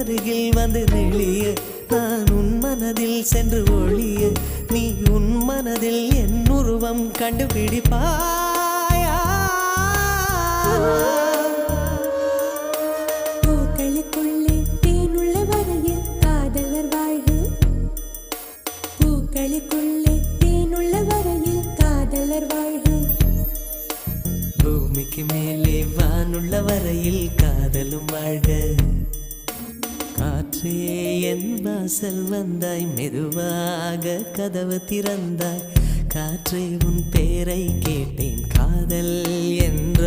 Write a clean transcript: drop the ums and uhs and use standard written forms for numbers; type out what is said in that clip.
அருகில் வந்து நெளிய நான் உன் மனதில் சென்று ஒளிய நீ உன் மனதில் என் உருவம் கண்டுபிடிப்பாயா பூக்களுக்குள்ளே தேனுள்ள வரையில் காதலர் வாழ்க பூக்களுக்குள்ளே தேனுள்ள வரையில் காதலர் வாழ்க பூமிக்கு மேலே வானுள்ள வரையில் காதலும் வாழ்க காற்றே என் வாசல் வந்தாய் மெதுவாக கதவு திறந்தாய் காற்றே உன் பேரை கேட்டேன் காதல் என்ற